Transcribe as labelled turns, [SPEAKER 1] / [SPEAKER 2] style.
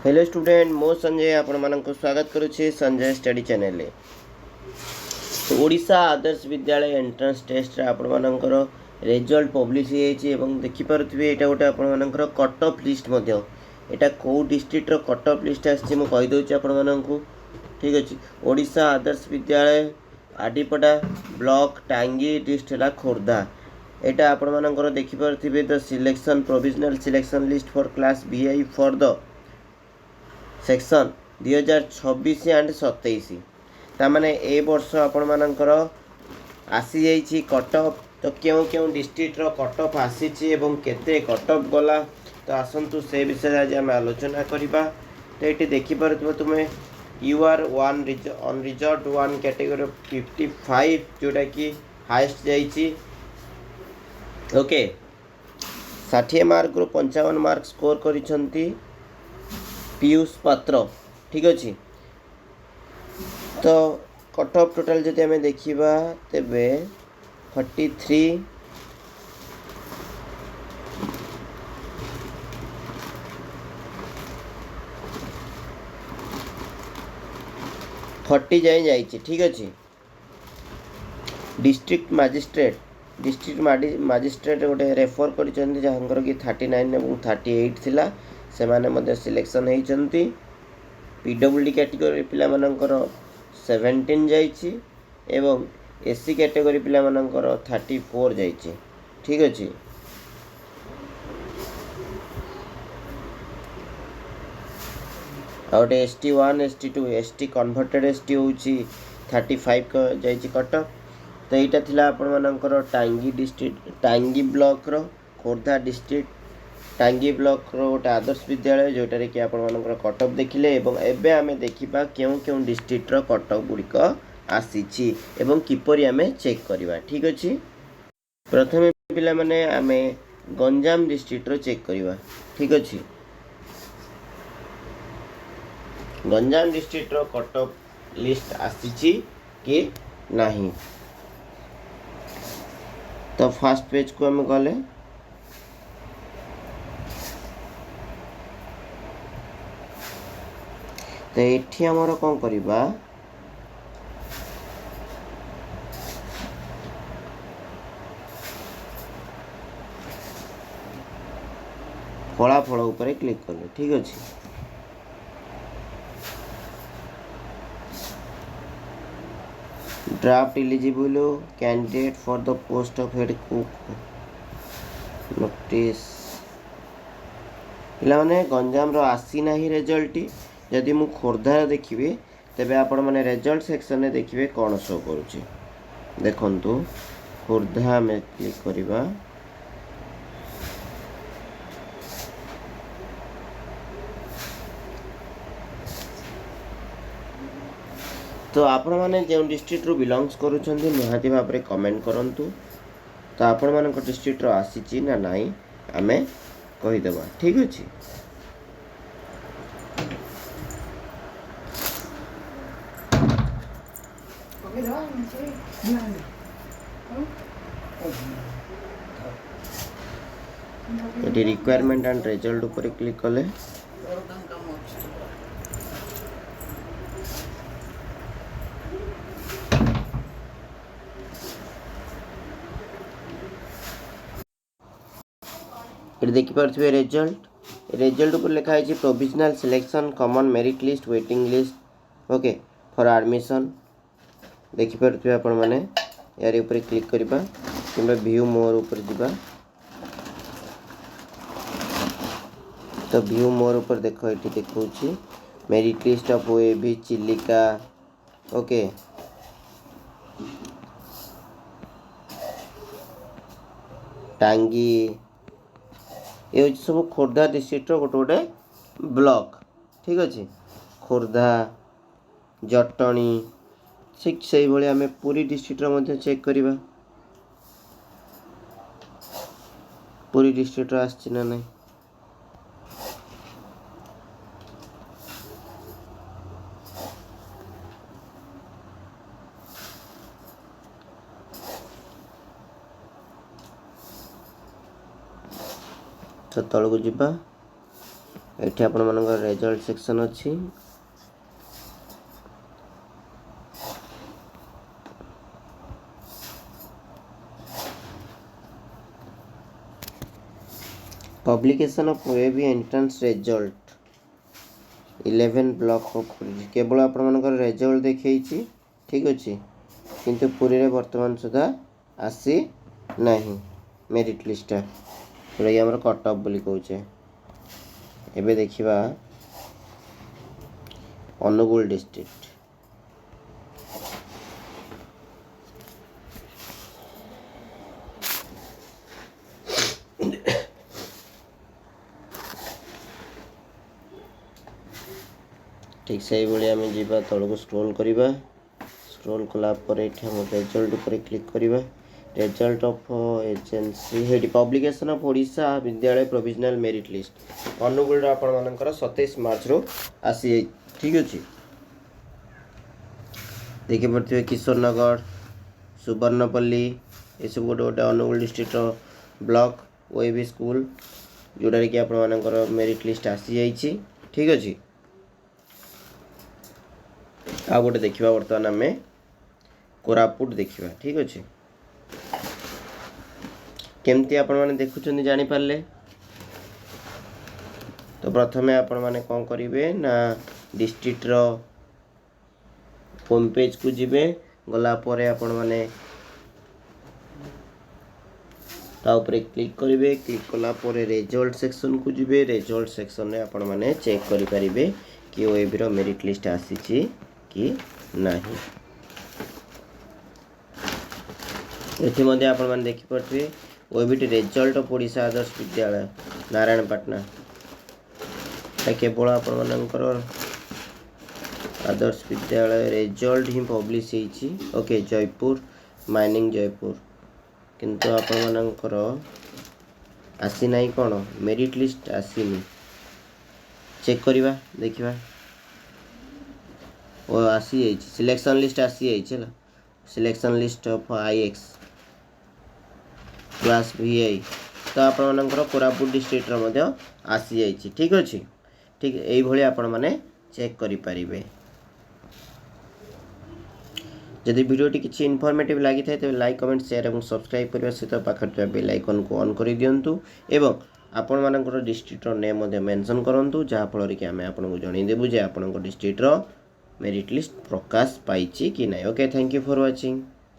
[SPEAKER 1] Hello student मो संजय आपण मानक स्वागत करुच्छे संजय स्टडी चैनल। तो ओडिशा आदर्श विद्यालय एंट्रांस टेस्ट आपण मानकर रिजल्ट पब्लिश एवं देखि पारुथिबे एटा गोटे आपण मानकर कट ऑफ लिस्ट मध्य एटा को डिस्ट्रिक्ट रो कट ऑफ लिस्ट आछि मु कहि दोछि आपण मानकू। ठीक अछि ओडिशा आदर्श विद्यालय आडिपडा ब्लॉक टांगी डिस्ट्रिक्ट हला खोर्धा। एटा आपण मानकर देखि पारुथिबे the selection provisional selection list for class BI for the section 2026 and 27 तामाने ए वर्ष आपण मानकर आसी जाइछि कट ऑफ। तो क्यों क्यों डिस्ट्रिक्ट रो कट ऑफ आसीछि एवं केते कट ऑफ गला तो आसंतु से विषय आज आम आलोचना करिबा। तो ये देखि पारुथबो तुमे you are one on reserve one category 55 जोटा कि हाईएस्ट जाइछि। ओके 60 मार्क रो 55 मार्क स्कोर करिसंती पीयूष पात्र। ठीक अच्छे तो कट ऑफ टोटाल जदि आम देखा तेबे 43 40 जाए जाइए। ठीक अच्छे डिस्ट्रिक्ट मजिस्ट्रेट गोटे रेफर कर कि 39 और 38 थिला से माने सिलेक्शन होती। पीडब्ल्यूडी कैटेगरी पिला मानकर 17 जाइए एवं एससी कैटेगरी पिला मानकर 34 जाइए। ठीक अच्छे आउटे ST1 ST2 ST converted ST हूँ 35 जाइए कट। तो यहाँ थिला आपण मानकर टांगी डिस्ट्रिक्ट टांगी ब्लॉक रो खोर्धा डिस्ट्रिक्ट टांगी ब्लॉक रो गोटे आदर्श विद्यालय जोटारे कि आपण मानकर कट ऑफ देखिले एवं एबे आमे देखिबा क्यों क्यों डिस्ट्रिक्ट रो कट ऑफ गुड़िक आसीछि एवं किपरि आमे चेक करबा। ठीक अछि प्रथमे पिला माने आमे गंजाम डिस्ट्रिक्ट रो चेक करबा। ठीक अछि गंजाम डिस्ट्रिक्ट रो कट ऑफ लिस्ट आसीछि कि नाही। तो फर्स्ट पेज को आमे गले तो ये आमर कौन करवा फलाफल उपर क्लिक कले। ठीक अच्छे draft eligible candidate for the post of head cook notice पे गंजाम आसी ना रिजल्ट जदि मु खोर्धार देखिए तेबे आपण माने रिजल्ट सेक्शन में देखिए कौन शो करुचे देखंतु खोर्धा में क्लिक करिबा। तो आपण माने जो डिस्ट्रिक्ट रू बिलोंग्स करूछंती निहाती भाव में कमेंट करंतु। तो आपण मानक डिस्ट्रिक्ट रो आसीची ना नाही आमे कहि देबा। ठीक अछि ये रिक्वायरमेंट एंड रिजल्ट ऊपर क्लिक कले ये देखि पारथिबे रिजल्ट ऊपर लिखा है provisional selection common merit list waiting list okay for admission. देखि पारथिबे आपण माने यार ऊपर क्लिक करबा किबा व्यू मोर ऊपर दिबा। तो व्यू मोर ऊपर देखो ये देखौछि merit list of OAB Chilika okay Tangi ये सब खोर्धा डिस्ट्रिक्ट गोटे गोटे ब्लॉक। ठीक अच्छे खोर्धा जटणी ठीक से भाई आम पुरी डिस्ट्रिक्ट मध्य चेक करवा पुरी डिस्ट्रिक्ट आसछि ना नहीं। तो तल को जीवा एठी आपण मानकर रिजल्ट सेक्शन अछि। Publication of OAB entrance result 11 block of Puri केवल आपण मानकर रिजल्ट देखैछि ठीक अछि किंतु पुरी रे वर्तमान सुधा आसी नाही मेरिट लिस्ट जोटा हमर कट ऑफ बोली कहउछे। एबे देखिबा अनुगुल डिस्ट्रिक्ट ठीक से भाई आम जा तौक स्क्रोल करवा स्क्रोल कला हम रिजल्ट पर क्लिक करवा result of agency Heidi publication of Odisha विद्यालय प्रोविजनल मेरिट लिस्ट अनुगुल आपण 27 मार्च रो आसी ठीक अच्छे देखी पड़े किशोरनगर सुवर्णपल्ली ये सब गोटे गोटे Angul district block OAB school जोड़ा कि आपर मेरिट लिस्ट आसी जाइए ठीक अच्छे। आ गोटे देखा बर्तमान आम कोरापुट देखा ठीक अच्छे केमती आपण मैंने देखुं जानी पारे तो प्रथमे आपण मैंने कौन करेंगे ना डिस्ट्रिक्ट रो होम पेज को जिबे गला परे आपण मैंने ताऊपर क्लिक करेंगे क्लिक कला परे रिजल्ट सेक्शन को जिबे रिजल्ट सेक्शन में आपण मैंने चेक करि परिबे कि ओएबी रो मेरिट लिस्ट आसीची कि नहीं। एथि मध्ये आपण मैंने देखि पड़े ओएबीटी रिजल्ट ऑफ ओडिशा आदर्श विद्यालय नारायणपाटना केवल आपण मानकर आदर्श विद्यालय रिजल्ट ही पब्लिश होईची ओके जयपुर माइनिंग जयपुर किंतु आपण मानकर आसी नाही कोन मेरिट लिस्ट आसीनी चेक करवा देखिबा ओ आसी जाइए सिलेक्शन लिस्ट आसी जाइए selection list of IX class VI तो आपंकर कोरापुट डिस्ट्रिक्ट रो आसी जाइए ठीक अच्छे ठीक यही भाई आपण मैंने चेक करें। जदि वीडियोटी किसी इनफॉर्मेटिव लगी था तो लाइक कमेंट शेयर और सब्सक्राइब करने सहित पाखे बेल आइकन को ऑन कर दिंतु एवं आपण मानकर डिस्ट्रिक्ट नेम मेंशन करूँ जहाँफल कि आम आपको जनईदेवु जे आपण डिस्ट्रिक्ट मेरिट लिस्ट प्रकाश पाई कि ना। Okay thank you for watching.